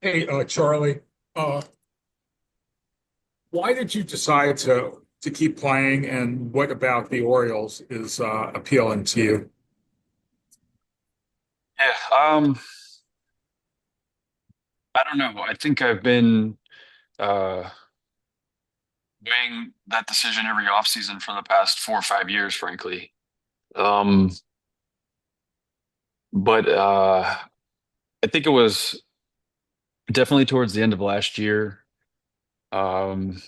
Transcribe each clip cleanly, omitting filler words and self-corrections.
Hey, Charlie, uh, why did you decide to keep playing, and what about the Orioles is appealing to you? Yeah, I don't know. I think I've been uh weighing that decision every offseason for the past 4 or 5 years, frankly. Um, but I think it was definitely towards the end of last year. Um,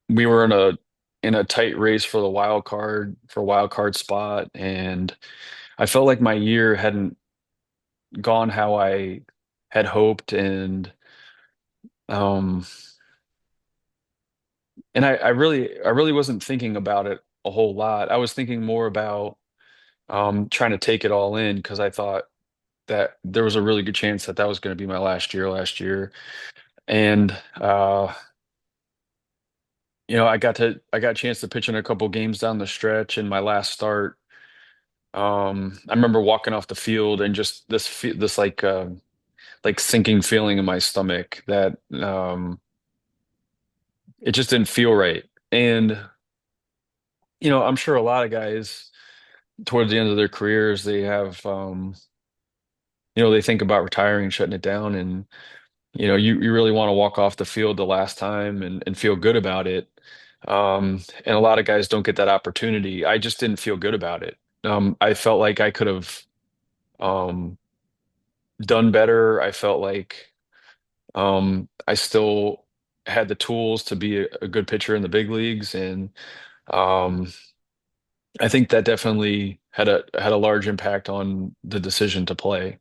we were in a tight race for the wild card spot, and I felt like my year hadn't gone how I had hoped, um and I really wasn't thinking about it a whole lot. I was thinking more about trying to take it all in because I thought that there was a really good chance that that was going to be my last year. And I got a chance to pitch in a couple games down the stretch in my last start. I remember walking off the field and just this like sinking feeling in my stomach that it just didn't feel right. And I'm sure a lot of guys towards the end of their careers they have they think about retiring, shutting it down, and you really want to walk off the field the last time and feel good about it. And a lot of guys don't get that opportunity. I just didn't feel good about it. I felt like I could have um, done better. I felt like I still had the tools to be a good pitcher in the big leagues, and um, I think that definitely had a large impact on the decision to play.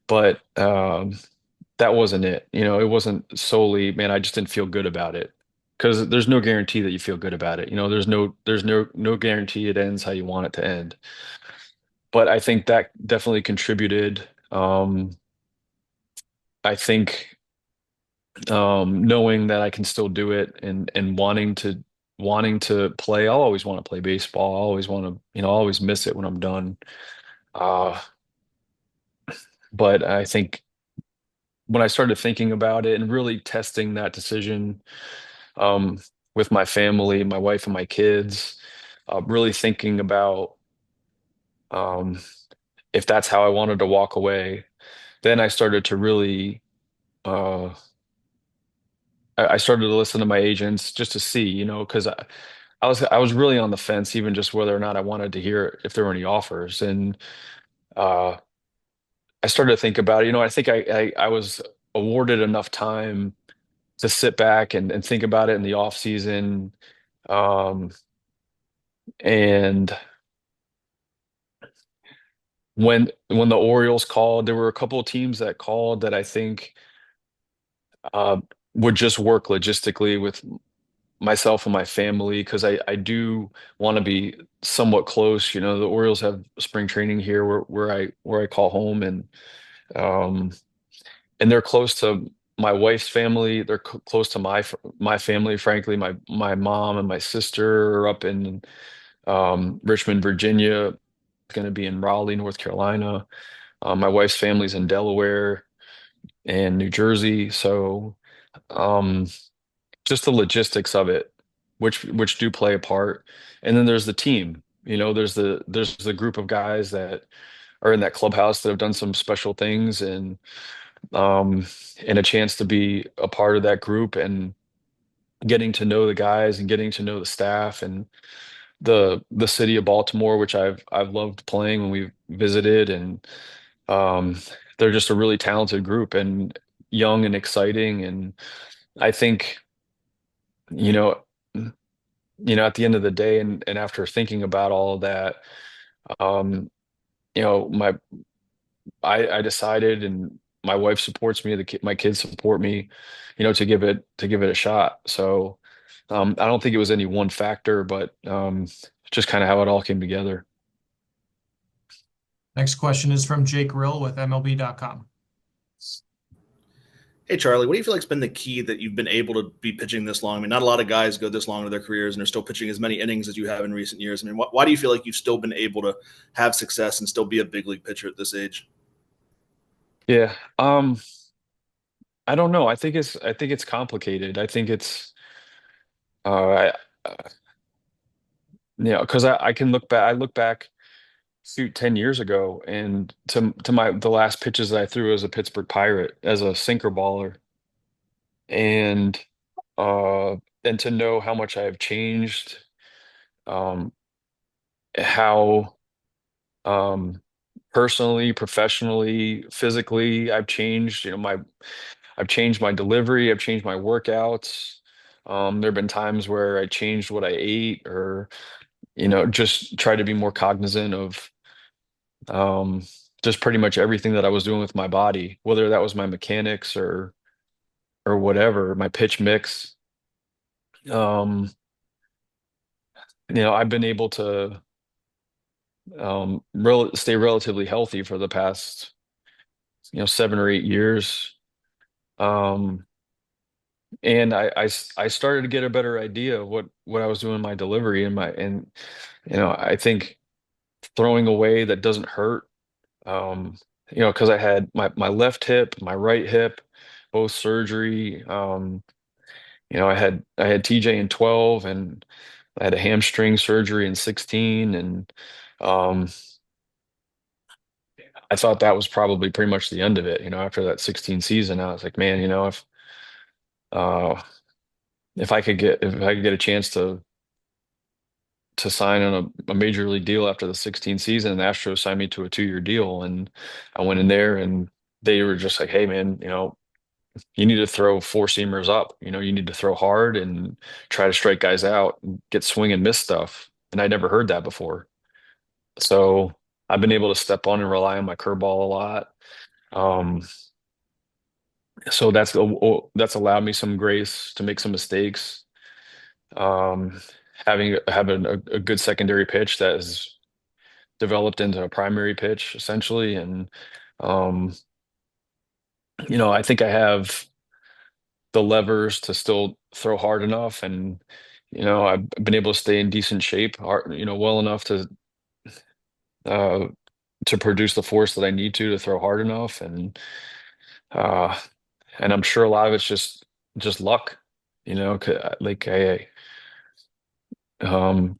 But that wasn't it. It wasn't solely, man, I just didn't feel good about it. Because there's no guarantee that you feel good about it. There's no guarantee it ends how you want it to end. But I think that definitely contributed. I think knowing that I can still do it and wanting to play. I'll always want to play baseball. I always want to, I'll always miss it when I'm done. Uh, but I think when I started thinking about it and really testing that decision um, with my family, my wife and my kids, really thinking about um, if that's how I wanted to walk away. Then I started to really, uh, I started to listen to my agents just to see, because I was really on the fence, even just whether or not I wanted to hear if there were any offers. And uh, I started to think about it. I think I was awarded enough time to sit back and think about it in the off season. Um, and when the Orioles called, there were a couple of teams that called that I think uh, would just work logistically with myself and my family because I do want to be somewhat close. The Orioles have spring training here where I call home, um, and they're close to my wife's family. They're close to my family. Frankly, my mom and my sister are up in Richmond, Virginia. Going to be in Raleigh, North Carolina. My wife's family's in Delaware and New Jersey. So um, just the logistics of it, which do play a part. And then there's the team. There's the group of guys that are in that clubhouse that have done some special things um, and a chance to be a part of that group and getting to know the guys and getting to know the staff and the city of Baltimore, which I've loved playing when we visited, and um, they're just a really talented group and young and exciting. And I think, you know, at the end of the day, and after thinking about all of that, um, you know, my I decided, and my wife supports me, my kids support me, to give it a shot. So I don't think it was any one factor, but just kind of how it all came together. Next question is from Jake Rill with MLB.com. Hey Charlie, what do you feel like's been the key that you've been able to be pitching this long? I mean, not a lot of guys go this long into their careers and they're still pitching as many innings as you have in recent years. I mean, why do you feel like you've still been able to have success and still be a big league pitcher at this age? Yeah. I don't know. I think it's complicated. I think it's I, because I can look back. I look back, shoot, 10 years ago, and to my the last pitches that I threw as a Pittsburgh Pirate as a sinker baller, and uh, and to know how much I have changed, um, how personally, professionally, physically, I've changed. I've changed my delivery, I've changed my workouts. There have been times where I changed what I ate, or just try to be more cognizant of um, just pretty much everything that I was doing with my body, whether that was my mechanics or whatever, my pitch mix. Um, I've been able to stay relatively healthy for the past 7 or 8 years. Um, and I started to get a better idea of what I was doing in my delivery and I think throwing away that doesn't hurt. Um, because I had my left hip, my right hip, both surgery. I had TJ in 12, and I had a hamstring surgery in 16, and um, I thought that was probably pretty much the end of it. After that 16 season, I was like, man, uh, if I could get a chance to sign on a major league deal after the 16 season, the Astros signed me to a 2-year deal, and I went in there and they were just like, hey man, you need to throw four seamers up. You need to throw hard and try to strike guys out and get swing and miss stuff. And I never heard that before. So I've been able to step on and rely on my curveball a lot. Um, so that's allowed me some grace to make some mistakes. Um, having a good secondary pitch that has developed into a primary pitch essentially. And um, I think I have the levers to still throw hard enough, and I've been able to stay in decent shape, well enough uh, to produce the force that I need to throw hard enough, uh, and I'm sure a lot of it's just luck. 'Like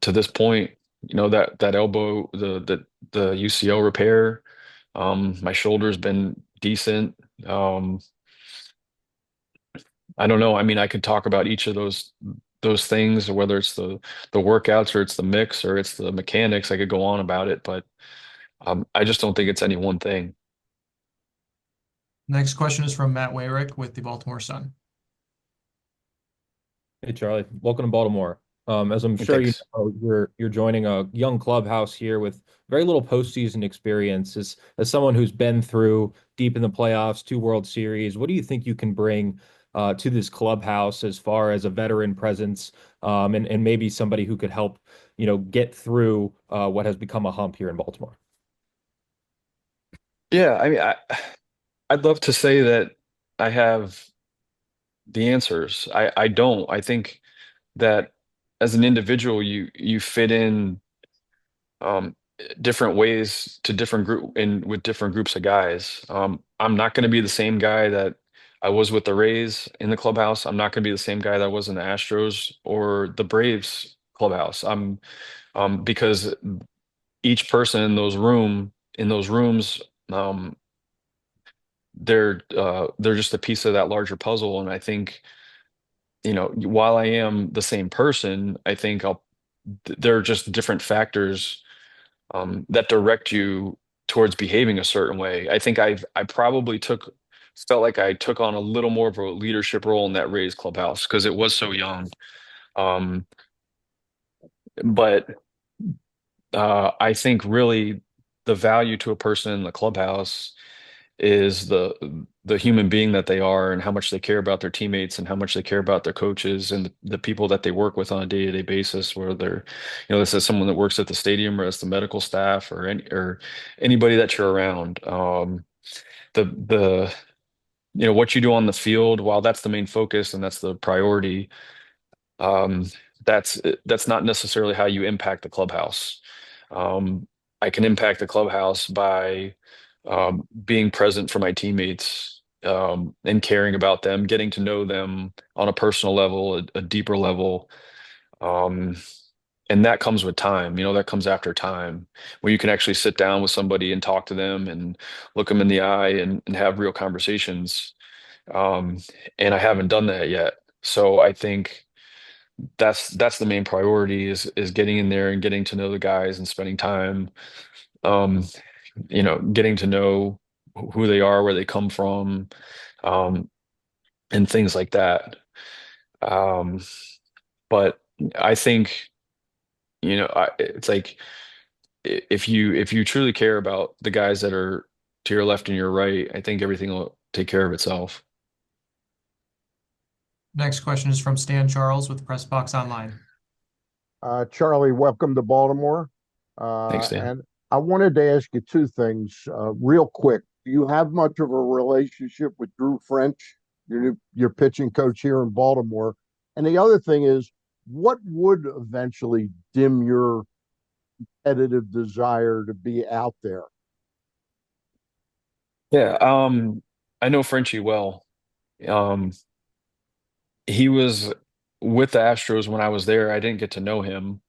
to this point, that elbow, the UCL repair, my shoulder's been decent. Um, I don't know. I mean, I could talk about each of those things, whether it's the workouts or it's the mix or it's the mechanics. I could go on about it, but I just don't think it's any one thing. Next question is from Matt Wayrick with the Baltimore Sun. Hey Charlie, welcome to Baltimore. As I'm sure you Thanks. know, you're joining a young clubhouse here with very little postseason experience. As someone who's been through deep in the playoffs, two World Series, what do you think you can bring to this clubhouse as far as a veteran presence, and maybe somebody who could help get through what has become a hump here in Baltimore? Yeah, I mean, I'd love to say that I have the answers. I don't. I think that as an individual, you fit in um, different ways to different group and with different groups of guys. I'm not going to be the same guy that I was with the Rays in the clubhouse. I'm not going to be the same guy that was in the Astros or the Braves clubhouse. Because each person in those rooms, um, they're just a piece of that larger puzzle. And I think, while I am the same person, I think there are just different factors that direct you towards behaving a certain way. I think I probably felt like I took on a little more of a leadership role in that Rays clubhouse because it was so young. Um, but I think really the value to a person in the clubhouse is the human being that they are and how much they care about their teammates and how much they care about their coaches and the people that they work with on a day-to-day basis, whether they're, this is someone that works at the stadium or as the medical staff or anybody that you're around. The what you do on the field, while that's the main focus and that's the priority, um, that's not necessarily how you impact the clubhouse. I can impact the clubhouse by being present for my teammates and caring about them, getting to know them on a personal level, a deeper level. Um, and that comes with time, that comes after time, where you can actually sit down with somebody and talk to them and look them in the eye and have real conversations. Um, and I haven't done that yet. So I think that's the main priority is getting in there and getting to know the guys and spending time, um, getting to know who they are, where they come from, um, and things like that. Um, but I think, it's like if you truly care about the guys that are to your left and your right, I think everything will take care of itself. Next question is from Stan Charles with Press Box Online. Charlie, welcome to Baltimore. Thanks, Dan. And I wanted to ask you two things real quick. Do you have much of a relationship with Drew French, your pitching coach here in Baltimore? And the other thing is, what would eventually dim your competitive desire to be out there? Yeah, I know Frenchie well. Um, he was with the Astros when I was there. I didn't get to know him,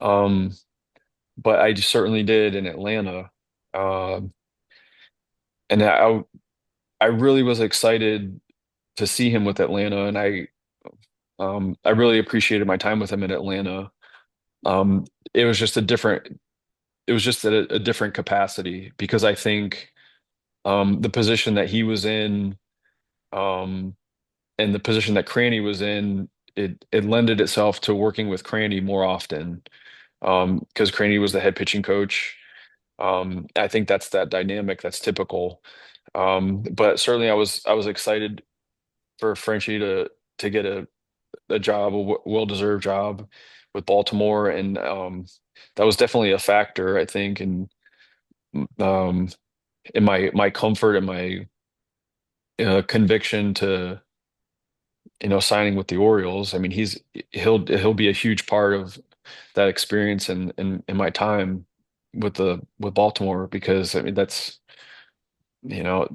um, but I just certainly did in Atlanta. Um, and I really was excited to see him with Atlanta, and I really appreciated my time with him in Atlanta. Um, it was just a different, it was just a different capacity because I think the position that he was in, um, and the position that Cranny was in, it lended itself to working with Cranny more often, because Cranny was the head pitching coach. I think that's that dynamic that's typical. But certainly I was excited for Frenchie to get a job, a well-deserved job with Baltimore, and that was definitely a factor, I think, um, in my comfort and my conviction to signing with the Orioles. I mean, he'll be a huge part of that experience and in my time with Baltimore because I mean that's you know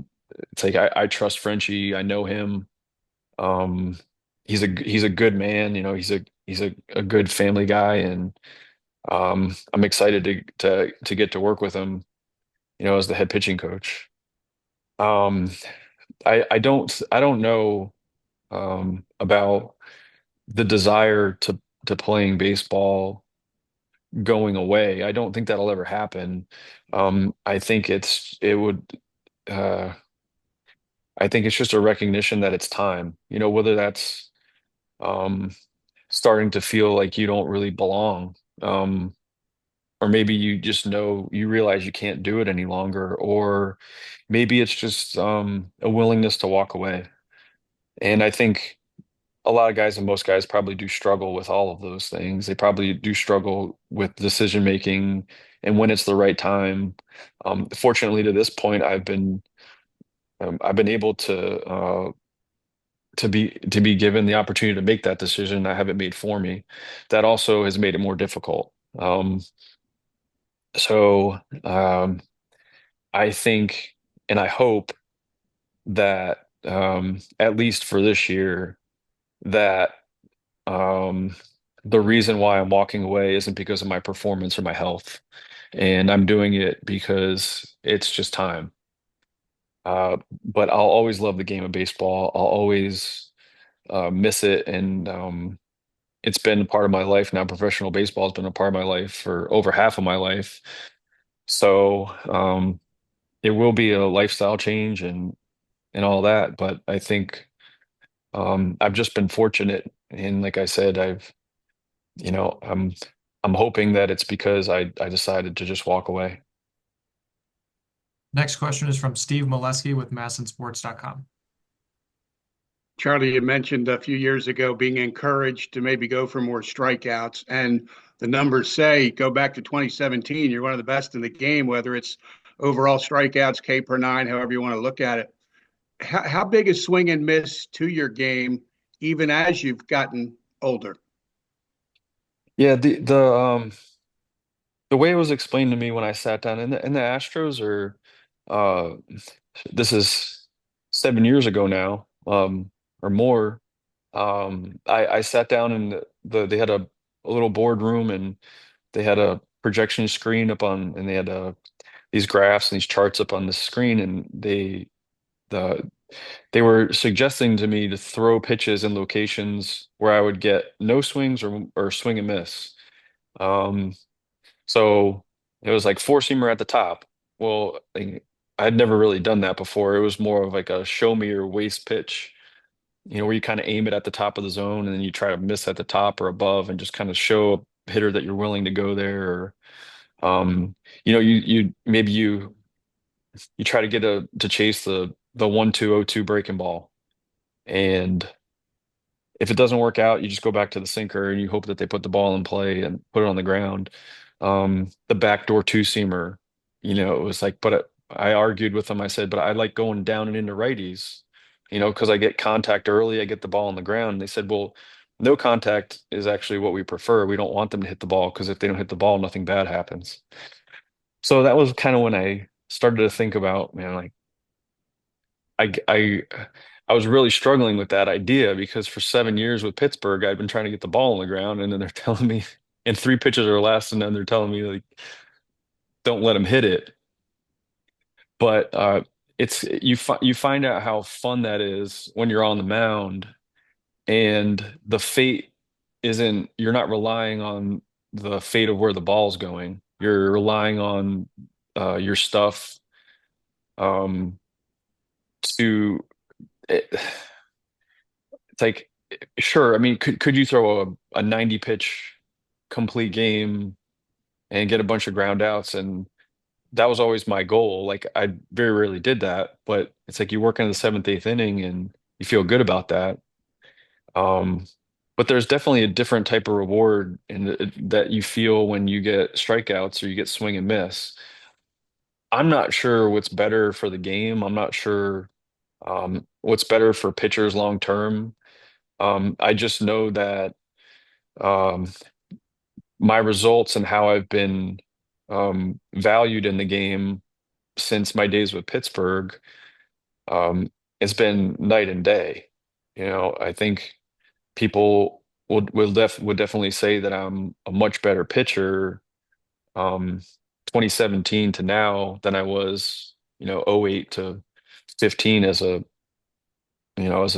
it's like I trust Frenchie. I know him. Um, he's a good man. He's a good family guy, and I'm excited to get to work with him. As the head pitching coach. Um, I don't know about the desire to playing baseball going away. I don't think that'll ever happen. I think it would uh I think it's just a recognition that it's time. Whether that's um starting to feel like you don't really belong. Or maybe you realize you can't do it any longer, or maybe it's just a willingness to walk away. And I think a lot of guys and most guys probably do struggle with all of those things. They probably do struggle with decision making and when it's the right time. Fortunately, to this point, I've been able to be given the opportunity to make that decision. I have it made for me. That also has made it more difficult. So I think and I hope that at least for this year that Um, the reason why I'm walking away isn't because of my performance or my health, and I'm doing it because it's just time. But I'll always love the game of baseball. I'll always miss it, and it's been a part of my life now. Professional baseball has been a part of my life for over half of my life. So it will be a lifestyle change and all that. But I think I've just been fortunate, and like I said, you know, I'm I'm hoping that it's because I decided to just walk away. Next question is from Steve Molesky with MASNsports.com. Charlie, you mentioned a few years ago being encouraged to maybe go for more strikeouts, and the numbers say go back to 2017, you're one of the best in the game, whether it's overall strikeouts, K per nine, however you want to look at it. How big is swing and miss to your game, even as you've gotten older? Yeah, the way it was explained to me when I sat down in the Astros are uh this is 7 years ago now, or more. I sat down in they had a little boardroom, and they had a projection screen up on, and they had these graphs and these charts up on the screen, and the they were suggesting to me to throw pitches in locations where I would get no swings or swing and miss. Um, so it was like four seamer at the top. Well, I'd never really done that before. It was more of like a show me your waist pitch, where you kind of aim it at the top of the zone and then you try to miss at the top or above and just kind of show a hitter that you're willing to go there. Or, you maybe you try to get to chase the 1-2-0-2 breaking ball. And if it doesn't work out, you just go back to the sinker and you hope that they put the ball in play and put it on the ground. The backdoor two seamer, it was like, but I argued with them. I said, but I like going down and into righties, because I get contact early, I get the ball on the ground. And they said, well, no contact is actually what we prefer. We don't want them to hit the ball, because if they don't hit the ball, nothing bad happens. So that was kind of when I started to think about, man, like I I was really struggling with that idea, because for 7 years with Pittsburgh, I'd been trying to get the ball on the ground, and then they're telling me in three pitches or less, and then they're telling me like, don't let him hit it. But it's you find out how fun that is when you're on the mound, and the fate isn't, you're not relying on the fate of where the ball's going. You're relying on your stuff um, to it, it's like, sure, I mean, could you throw a 90 pitch complete game and get a bunch of ground outs? And that was always my goal. Like, I very rarely did that, but it's like you work in the seventh, eighth inning and you feel good about that. Um, but there's definitely a different type of reward that you feel when you get strikeouts or you get swing and miss. I'm not sure what's better for the game. I'm not sure what's better for pitchers long term. I just know that um, my results and how I've been valued in the game since my days with Pittsburgh, um, it's been night and day. I think people would definitely say that I'm a much better pitcher, um, 2017 to now, than I was, '08 to 15 as a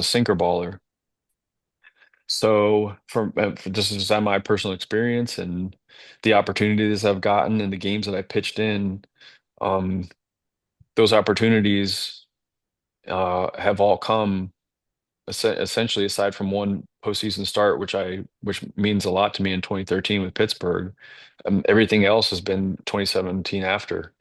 sinker baller. So this is my personal experience and the opportunities I've gotten and the games that I pitched in. Um, those opportunities have all come essentially, aside from one postseason start, which means a lot to me in 2013 with Pittsburgh. Everything else has been 2017 after.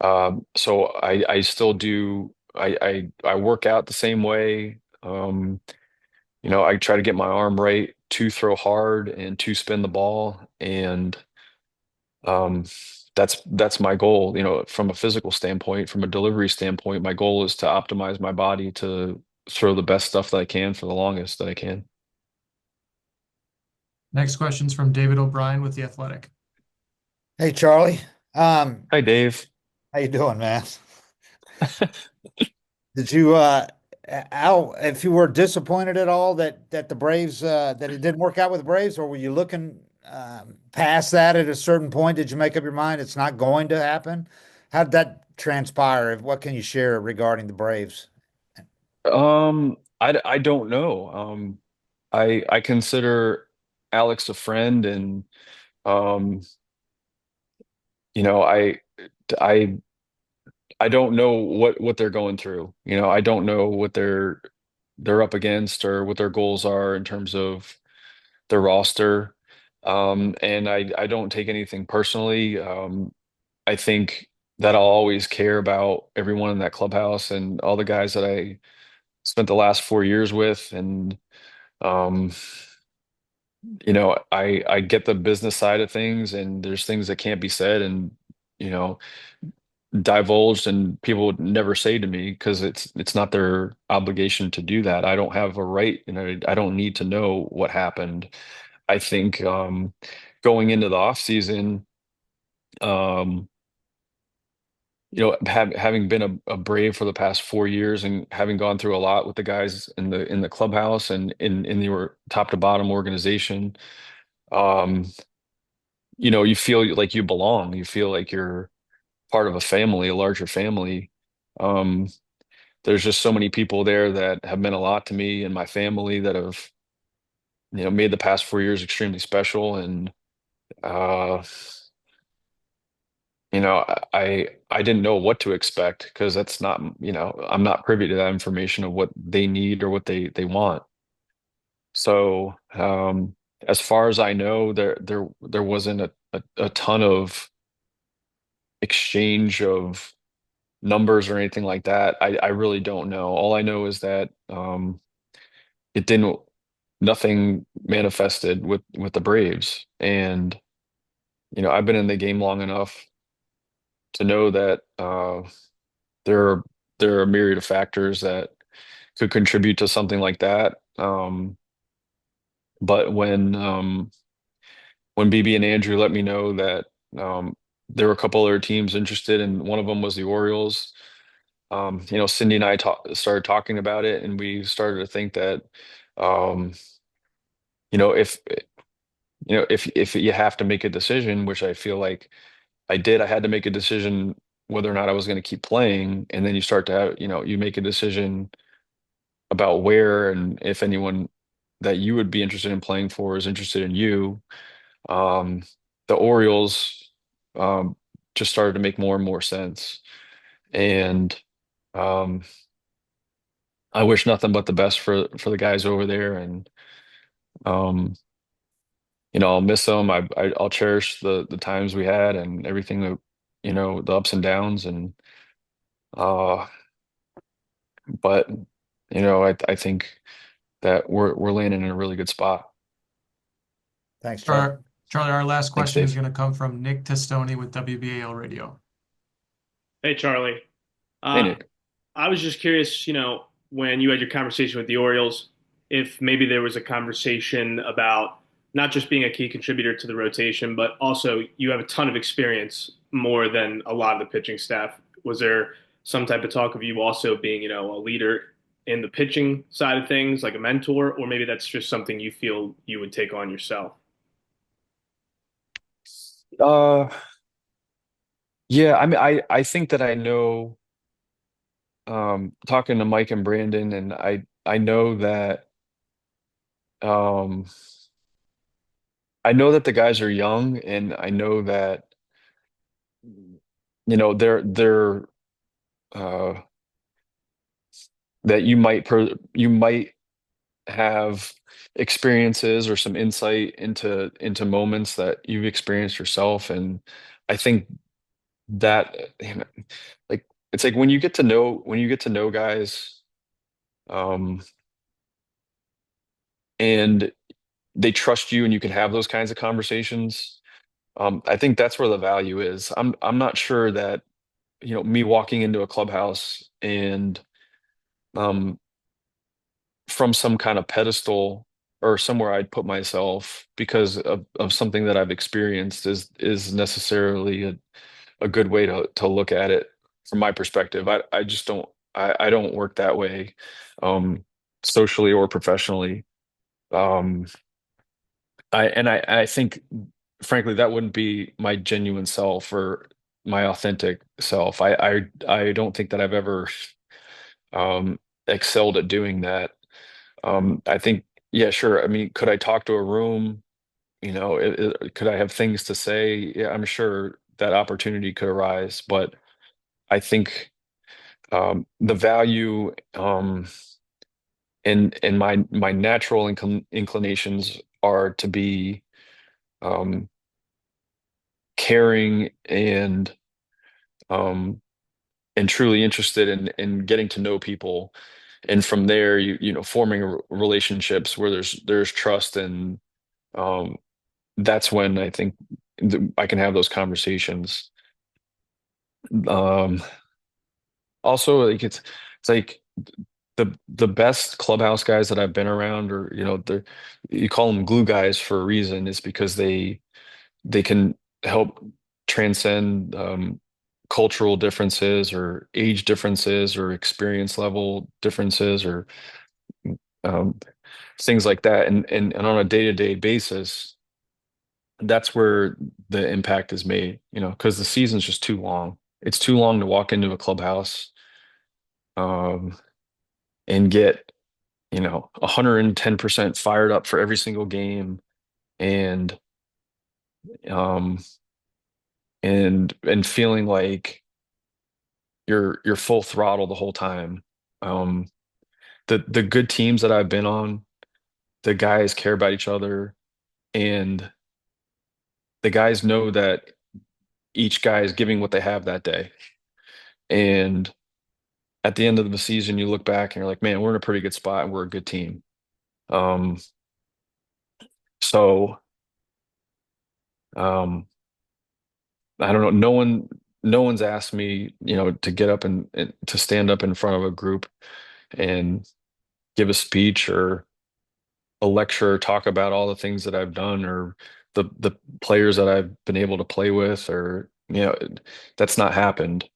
So I still do. I work out the same way. I try to get my arm right to throw hard and to spin the ball, and um, that's my goal. From a physical standpoint, from a delivery standpoint, my goal is to optimize my body to throw the best stuff that I can for the longest that I can. Next question's from David O'Brien with The Athletic. Hey, Charlie. Hi, Dave. How you doing, man? Did you if you were disappointed at all that the Braves that it didn't work out with the Braves, or were you looking past that at a certain point? Did you make up your mind it's not going to happen? How did that transpire? What can you share regarding the Braves? I don't know. I consider Alex a friend, and um, I I I don't know what they're going through. I don't know what they're up against or what their goals are in terms of their roster. And I don't take anything personally. I think that I'll always care about everyone in that clubhouse and all the guys that I spent the last 4 years with. And um, I get the business side of things, and there's things that can't be said and you know divulged, and people would never say to me, because it's not their obligation to do that. I don't have a right, I don't need to know what happened. I think going into the off season, um, having been a Brave for the past 4 years and having gone through a lot with the guys in the clubhouse and in your top to bottom organization, um, you feel like you belong. You feel like you're part of a family, a larger family. Um, there's just so many people there that have meant a lot to me and my family that have, made the past 4 years extremely special. And uh, I didn't know what to expect because that's not, I'm not privy to that information of what they need or what they want. So, as far as I know, there wasn't a ton of exchange of numbers or anything like that. I really don't know. All I know is that it didn't nothing manifested with the Braves. And I've been in the game long enough to know that there are there are a myriad of factors that could contribute to something like that. But when BB and Andrew let me know that there were a couple other teams interested, and one of them was the Orioles. Cindy and I started talking about it, and we started to think that, um, if if you have to make a decision, which I feel like I did, I had to make a decision whether or not I was going to keep playing, and then you start to have, you make a decision about where and if anyone that you would be interested in playing for is interested in you. Um, the Orioles just started to make more and more sense, and um, I wish nothing but the best for the guys over there, and um, I'll miss them. I'll cherish the times we had and everything that the ups and downs, and uh, but I think that we're landing in a really good spot. Thanks, Charlie. Charlie, our last Thanks, question is Dave. going to come from Nick Testoni with WBAL Radio. Hey, Charlie. Hey, Nick. I was just curious, when you had your conversation with the Orioles, if maybe there was a conversation about not just being a key contributor to the rotation, but also you have a ton of experience more than a lot of the pitching staff. Was there some type of talk of you also being, a leader in the pitching side of things, like a mentor, or maybe that's just something you feel you would take on yourself? Uh, yeah, I mean, I think that I know, talking to Mike and Brandon, and I know that, um, the guys are young, and I know that, they're, uh, that you might have experiences or some insight into moments that you've experienced yourself. And I think that, like, it's like when you get to know guys, um and they trust you and you can have those kinds of conversations. I think that's where the value is. I'm not sure that, me walking into a clubhouse and, um from some kind of pedestal or somewhere I'd put myself because of something that I've experienced is necessarily a good way to look at it from my perspective. I just I don't work that way, um, socially or professionally. Um, I think frankly that wouldn't be my genuine self or my authentic self. I don't think that I've ever um, excelled at doing that. I think, yeah, sure. I mean, could I talk to a room? Could I have things to say? Yeah, I'm sure that opportunity could arise, but I think, the value, in my natural inclinations are to be, um, caring um, and truly interested in getting to know people, and from there, forming relationships where there's trust, and um, that's when I think I can have those conversations. Um, Also, like it's like the best clubhouse guys that I've been around, or you call them glue guys for a reason, is because they can help transcend, cultural differences or age differences or experience level differences or um, things like that. And on a day-to-day basis, that's where the impact is made, because the season's just too long. It's too long to walk into a clubhouse and get, 110% fired up for every single game and um and feeling like you're full throttle the whole time. Um the good teams that I've been on, the guys care about each other and the guys know that each guy is giving what they have that day. And at the end of the season, you look back and you're like, man, we're in a pretty good spot and we're a good team. Um, so um, I don't know. No one's asked me, to get up and to stand up in front of a group and give a speech or a lecture or talk about all the things that I've done or the players that I've been able to play with or, that's not happened.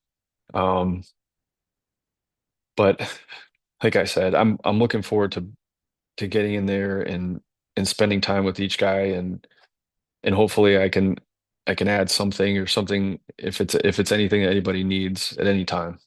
Um, but like I said, I'm looking forward to getting in there and spending time with each guy and hopefully I can add something or something if it's anything that anybody needs at any time.